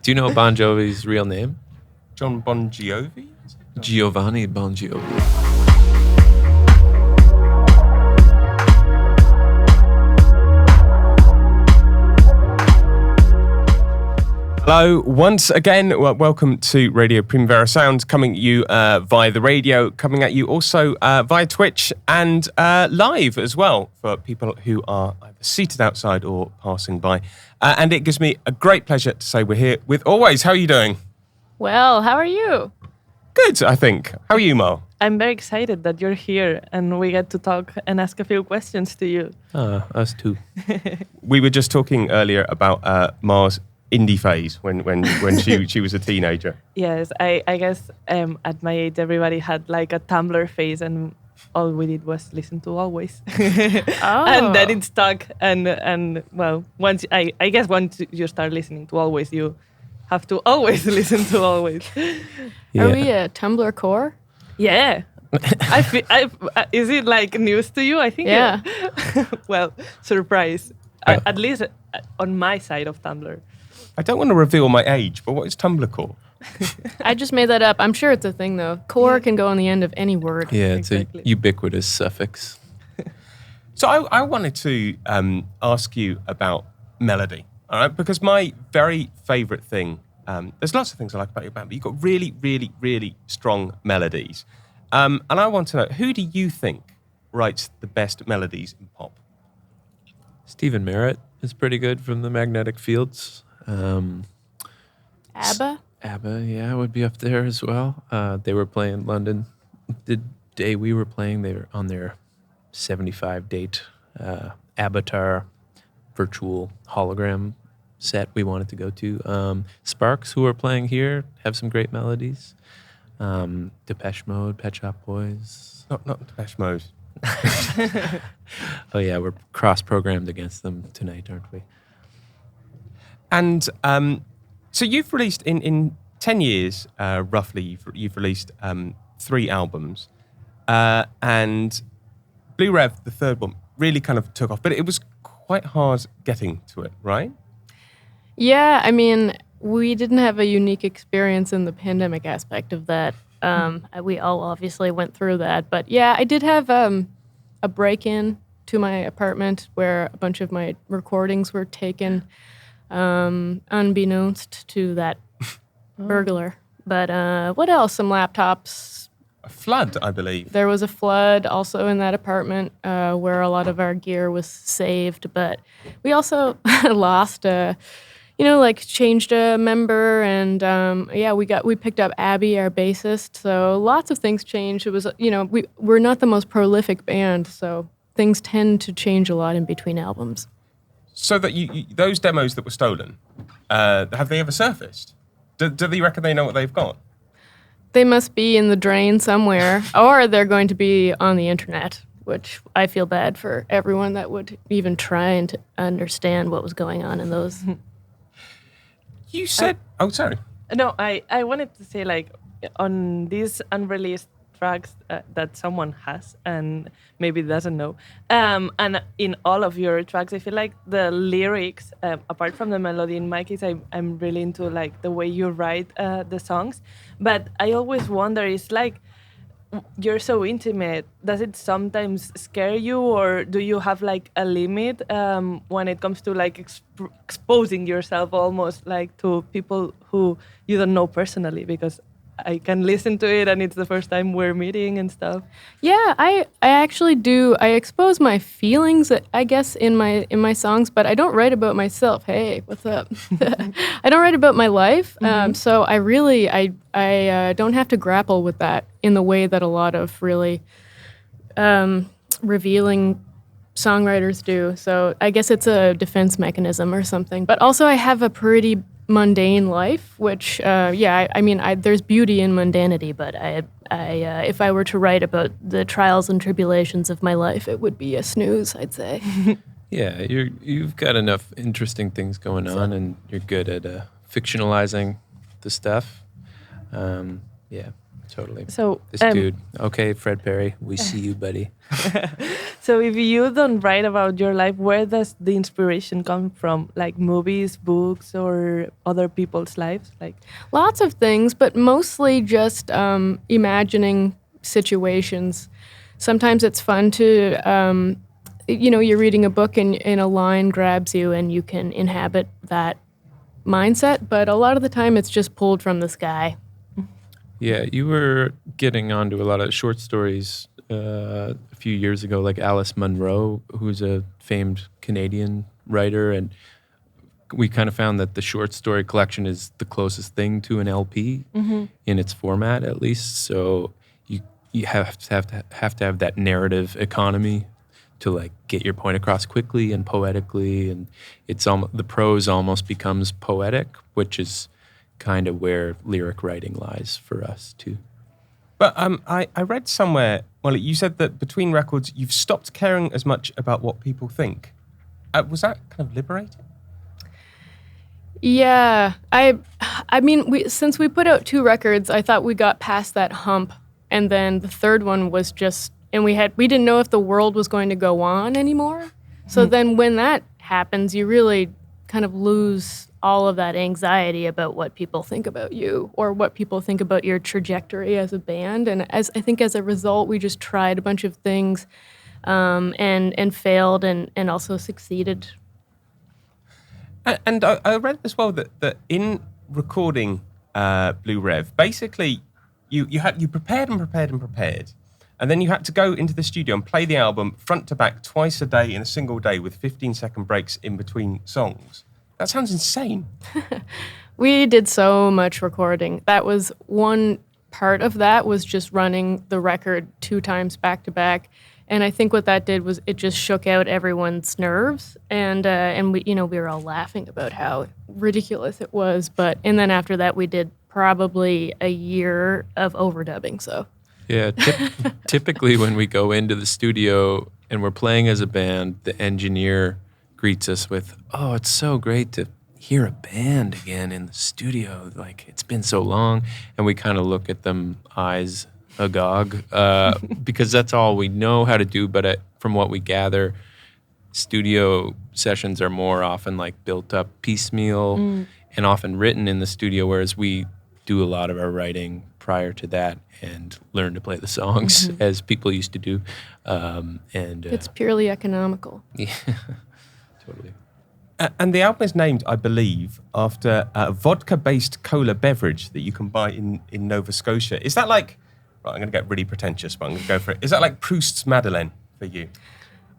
Do you know Bon Jovi's real name? John Bon Jovi? Giovanni Bon Jovi. Hello, once again, welcome to Radio Primavera Sound, coming at you via the radio, coming at you also via Twitch and live as well for people who are either seated outside or passing by. And it gives me a great pleasure to say we're here with Always. How are you doing? Well, how are you? Good, I think. How are you, Mo? I'm very excited that you're here and we get to talk and ask a few questions to you. Us too. We were just talking earlier about Mar's indie phase when she was a teenager. Yes, I guess at my age everybody had like a Tumblr phase and all we did was listen to Always. And then it stuck and well, once I guess once you start listening to Always, you have to always listen to Always. Yeah. Are we a Tumblr core? Yeah. Is it like news to you? I think. Yeah. Well, surprise. At least on my side of Tumblr. I don't want to reveal my age, but what is Tumblr Core? I just made that up. I'm sure it's a thing, though. Core can go on the end of any word. Yeah, it's Exactly. a ubiquitous suffix. So I wanted to ask you about melody, all right? Because my very favourite thing, there's lots of things I like about your band, but you've got really, really, really strong melodies. And I want to know, who do you think writes the best melodies in pop? Stephen Merritt is pretty good from the Magnetic Fields. ABBA? ABBA, yeah, would be up there as well. They were playing London. The day we were playing, they were on their 75 date Avatar virtual hologram set we wanted to go to. Sparks, who are playing here, have some great melodies. Depeche Mode, Pet Shop Boys. Not Depeche Mode. Oh yeah, we're cross-programmed against them tonight, aren't we? And so you've released, in 10 years, roughly, you've released 3 albums. And Blue Rev, the third one, really kind of took off. But it was quite hard getting to it, right? Yeah, I mean, we didn't have a unique experience in the pandemic aspect of that. We all obviously went through that. But yeah, I did have a break-in to my apartment where a bunch of my recordings were taken unbeknownst to that burglar. But what else? Some laptops. A flood, I believe. There was a flood also in that apartment where a lot of our gear was saved. But we also lost changed a member, and we picked up Abby, our bassist. So lots of things changed. It was, we're not the most prolific band, so things tend to change a lot in between albums. So that those demos that were stolen, have they ever surfaced? Do they reckon they know what they've got? They must be in the drain somewhere, or they're going to be on the internet, which I feel bad for everyone that would even try and to understand what was going on in those. You said... sorry. No, I wanted to say, like, on these unreleased tracks that someone has and maybe doesn't know, and in all of your tracks, I feel like the lyrics, apart from the melody, in my case, I'm really into, like, the way you write the songs. But I always wonder, it's like, you're so intimate. Does it sometimes scare you, or do you have like a limit when it comes to like exposing yourself almost like to people who you don't know personally? Because I can listen to it and it's the first time we're meeting and stuff. Yeah, I actually do. I expose my feelings, I guess, in my songs, but I don't write about myself. Hey, what's up? I don't write about my life, so I really I don't have to grapple with that in the way that a lot of really revealing songwriters do. So I guess it's a defense mechanism or something. But also, I have a pretty mundane life, which, there's beauty in mundanity, but if I were to write about the trials and tribulations of my life, it would be a snooze, I'd say. Yeah, you've got enough interesting things going on, and you're good at fictionalizing the stuff. Yeah. Totally. So, This dude. Okay, Fred Perry, we see you, buddy. so if you don't write about your life, where does the inspiration come from? Like movies, books, or other people's lives? Like, Lots of things, but mostly just imagining situations. Sometimes it's fun to, you're reading a book and a line grabs you and you can inhabit that mindset, but a lot of the time it's just pulled from the sky. Yeah, you were getting onto a lot of short stories a few years ago, like Alice Munro, who's a famed Canadian writer, and we kind of found that the short story collection is the closest thing to an LP in its format, at least. So you have to have that narrative economy to like get your point across quickly and poetically, and it's the prose almost becomes poetic, which is kind of where lyric writing lies for us too. But I read somewhere, well, you said that between records, you've stopped caring as much about what people think. Was that kind of liberating? Yeah, I mean, since we put out 2 records, I thought we got past that hump, and then the third one was just, and we didn't know if the world was going to go on anymore. So then when that happens, you really kind of lose all of that anxiety about what people think about you or what people think about your trajectory as a band. And I think as a result, we just tried a bunch of things and failed and also succeeded. And I read as well that in recording Blue Rev, basically you prepared and prepared and prepared, and then you had to go into the studio and play the album front to back twice a day in a single day with 15-second breaks in between songs. That sounds insane. We did so much recording. That was one part of that, was just running the record 2 times back to back. And I think what that did was it just shook out everyone's nerves, and we were all laughing about how ridiculous it was. And then after that, we did probably a year of overdubbing. So yeah, typically when we go into the studio and we're playing as a band, the engineer greets us with, "Oh, it's so great to hear a band again in the studio. Like, it's been so long." And we kind of look at them eyes agog because that's all we know how to do. But from what we gather, studio sessions are more often like built up piecemeal and often written in the studio, whereas we do a lot of our writing prior to that and learn to play the songs as people used to do. it's purely economical. Yeah, totally. And the album is named, I believe, after a vodka-based cola beverage that you can buy in Nova Scotia. Is that like, right, I'm going to get really pretentious, but I'm going to go for it. Is that like Proust's Madeleine for you?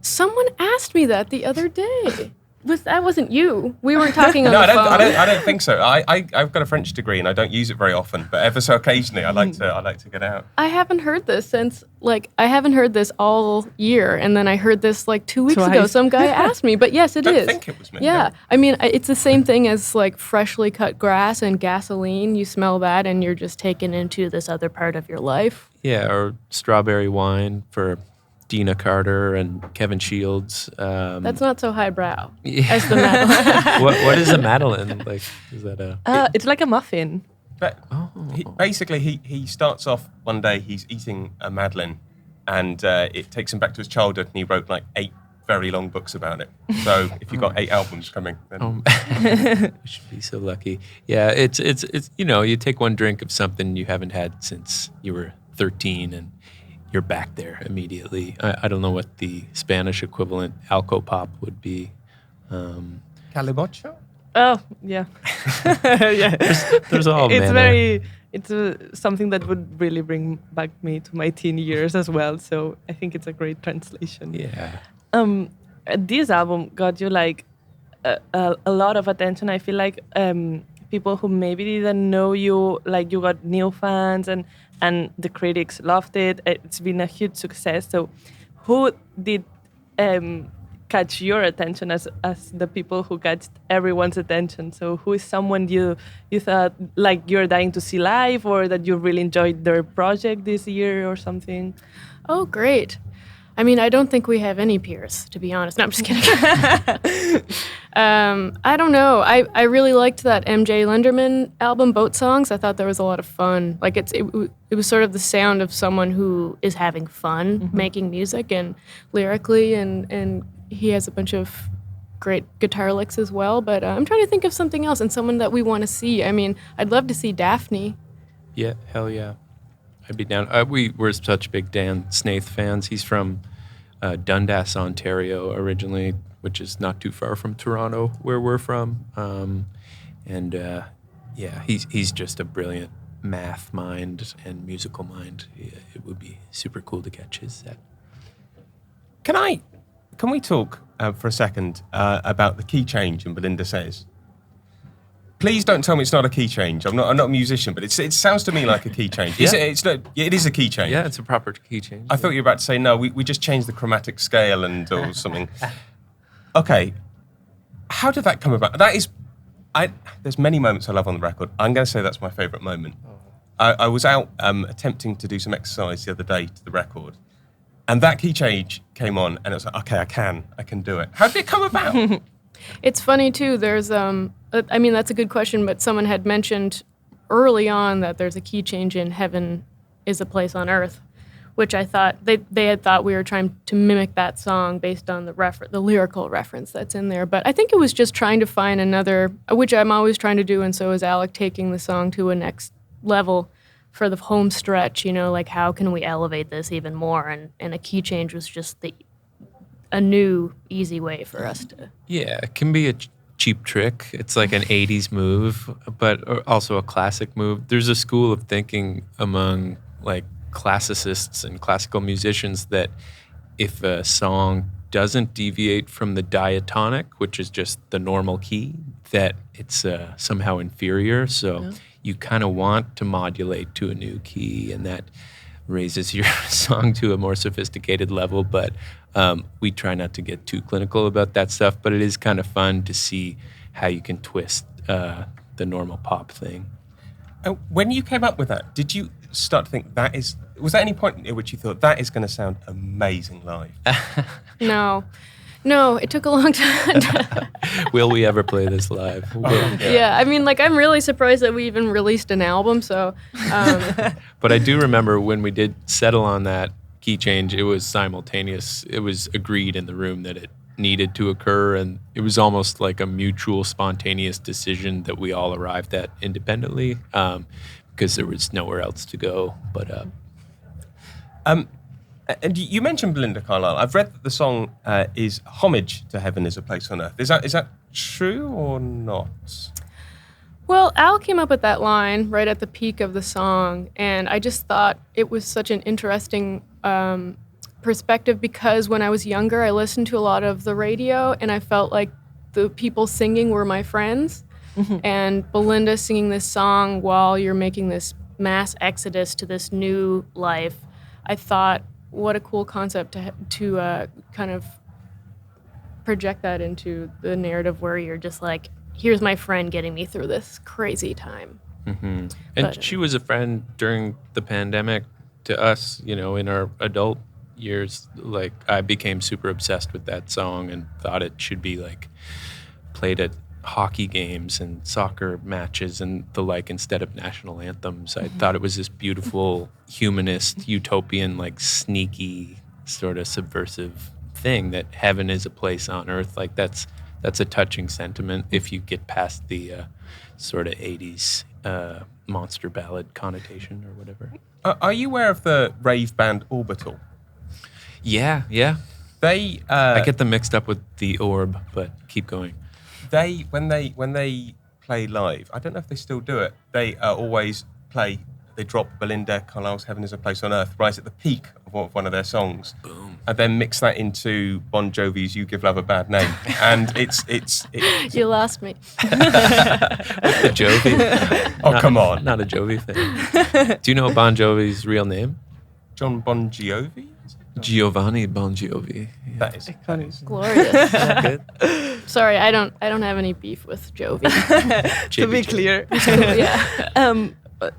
Someone asked me that the other day. That wasn't you. We weren't talking on No, the phone. I don't think so. I've got a French degree and I don't use it very often, but ever so occasionally I like to get out. I haven't heard this since, I haven't heard this all year, and then I heard this 2 weeks ago. Twice. Some guy asked me, but yes, it I is. think it was me. Yeah, I mean, it's the same thing as freshly cut grass and gasoline. You smell that, and you're just taken into this other part of your life. Yeah, or strawberry wine for Dina Carter and Kevin Shields. That's not so highbrow Yeah. as the Madeleine. what is a Madeleine? Like, is that a? it's like a muffin. But he starts off one day, he's eating a Madeleine, and it takes him back to his childhood, and he wrote 8 very long books about it. So if you've got 8 albums coming, then... We should be so lucky. Yeah, it's you take one drink of something you haven't had since you were 13, and you're back there immediately. I don't know what the Spanish equivalent alcopop would be. Calibocho? Oh, yeah. Yeah. There's all It's manner. something that would really bring back me to my teen years as well. So I think it's a great translation. Yeah. This album got you a lot of attention. I feel like people who maybe didn't know you, you got new fans and the critics loved it. It's been a huge success. So who did catch your attention as the people who catch everyone's attention? So who is someone you thought you're dying to see live, or that you really enjoyed their project this year or something? Oh, great. I mean, I don't think we have any peers, to be honest. No, I'm just kidding. I don't know. I really liked that MJ Linderman album, Boat Songs. I thought there was a lot of fun. Like it was sort of the sound of someone who is having fun making music and lyrically, and he has a bunch of great guitar licks as well. But I'm trying to think of something else and someone that we want to see. I mean, I'd love to see Daphne. Yeah, hell yeah. I'd be down. We're such big Dan Snaith fans. He's from Dundas, Ontario originally, which is not too far from Toronto, where we're from. He's just a brilliant math mind and musical mind. Yeah, it would be super cool to catch his set. Can we talk for a second about the key change in Belinda Says? Please don't tell me it's not a key change. I'm not a musician, but it sounds to me like a key change. Yeah. It is a key change. Yeah, it's a proper key change. I thought you were about to say, no, we just changed the chromatic scale or something. Okay. How did that come about? There's many moments I love on the record. I'm going to say that's my favourite moment. I was out attempting to do some exercise the other day to the record, and that key change came on, and it was like, okay, I can do it. How did it come about? It's funny too. There's I mean, that's a good question, but someone had mentioned early on that there's a key change in Heaven is a Place on Earth, which I thought they had thought we were trying to mimic that song based on the lyrical reference that's in there. But I think it was just trying to find another, which I'm always trying to do, and so is Alec, taking the song to a next level for the home stretch. You know, like how can we elevate this even more? And a key change was just a new, easy way for us to. Yeah, it can be a cheap trick. It's like an 80s move, but also a classic move. There's a school of thinking among like classicists and classical musicians that if a song doesn't deviate from the diatonic, which is just the normal key, that it's somehow inferior. So you kind of want to modulate to a new key, and that raises your song to a more sophisticated level. But we try not to get too clinical about that stuff, but it is kind of fun to see how you can twist the normal pop thing. When you came up with that, did you start to think was there any point at which you thought that is going to sound amazing live? No, it took a long time. Will we ever play this live? Yeah, I mean, like, I'm really surprised that we even released an album, so. But I do remember when we did settle on that key change, it was simultaneous. It was agreed in the room that it needed to occur, and it was almost like a mutual spontaneous decision that we all arrived at independently, because there was nowhere else to go. But and you mentioned Belinda Carlisle. I've read that the song is homage to Heaven is a Place on Earth. Is that true or not? Well, Al came up with that line right at the peak of the song, and I just thought it was such an interesting perspective, because when I was younger, I listened to a lot of the radio, and I felt like the people singing were my friends. And Belinda singing this song while you're making this mass exodus to this new life, I thought, what a cool concept to kind of project that into the narrative where you're just like, here's my friend getting me through this crazy time. Mm-hmm. And she was a friend during the pandemic to us, you know, in our adult years. Like, I became super obsessed with that song and thought it should be like played at hockey games and soccer matches and the like instead of national anthems. I thought it was this beautiful humanist, utopian, like sneaky sort of subversive thing, that heaven is a place on earth. Like that's a touching sentiment if you get past the sort of 80s monster ballad connotation or whatever. Are you aware of the rave band Orbital? Yeah. They I get them mixed up with the Orb, but keep going. When they play live, I don't know if they still do it. They always play. They drop Belinda Carlisle's "Heaven Is a Place on Earth" right at the peak of one of their songs. Boom. And then mix that into Bon Jovi's "You Give Love a Bad Name," and it's You lost me. The Jovi. Oh, come on. Not a Jovi thing. Do you know Bon Jovi's real name? John Bon Jovi? Giovanni Bon Jovi. Yeah. That is Glorious. Good. Sorry, I don't have any beef with Jovi. To be clear. Yeah.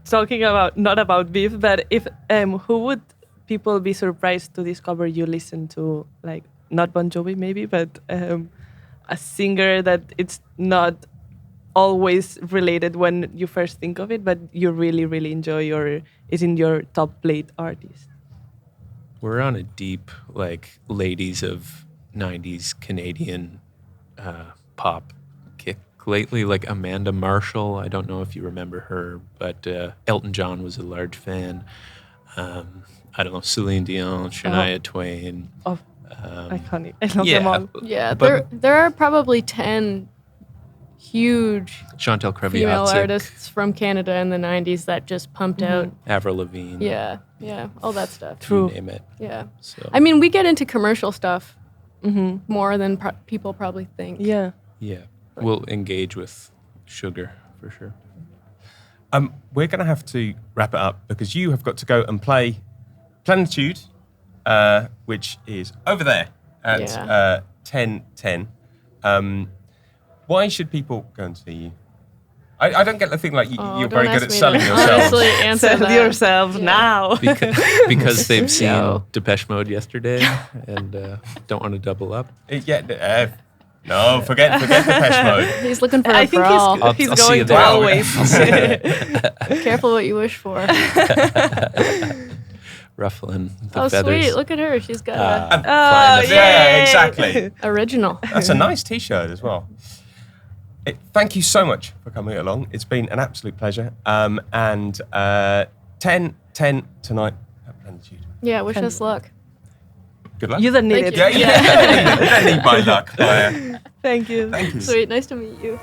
Talking about, not about beef, but if who would people be surprised to discover you listen to like not Bon Jovi maybe, but a singer that it's not always related when you first think of it, but you really, really enjoy or is in your top plate artist? We're on a deep, like, ladies of 90s Canadian pop kick lately, like Amanda Marshall. I don't know if you remember her, but Elton John was a large fan. I don't know, Celine Dion, Shania Twain. Oh, iconic. I love them all. Yeah, But- there are probably 10 huge Chantal female Kreviazuk, artists from Canada in the 90s that just pumped out. Avril Lavigne. Yeah, all that stuff. You name it. Yeah. So, I mean, we get into commercial stuff more than people probably think. Yeah. yeah, we'll engage with sugar for sure. We're going to have to wrap it up because you have got to go and play Plenitude, which is over there at 10:10. Why should people go and see you? I don't get the thing like you're very good at selling yourself. Honestly, answer Sell that. yourselves now. Because they've seen Yo. Depeche Mode yesterday and don't want to double up. No, forget Depeche Mode. He's looking for I a think brawl. he's I'll see going you to there. always. Careful what you wish for. Ruffling the Oh, feathers. sweet. Look at her. She's got Oh, Fine. Yeah, yay. exactly. a original. That's a nice T-shirt as well. Thank you so much for coming along. It's been an absolute pleasure. And 10:10 tonight at Plenitude. Yeah, wish us luck. Good luck. You don't need Thank it. you. Yeah. You don't need my luck. Thank you. Thank you. Sweet. Nice to meet you.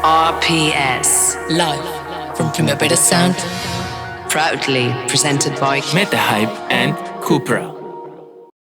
RPS, live from Primavera Sound, proudly presented by MetaHype and Cupra.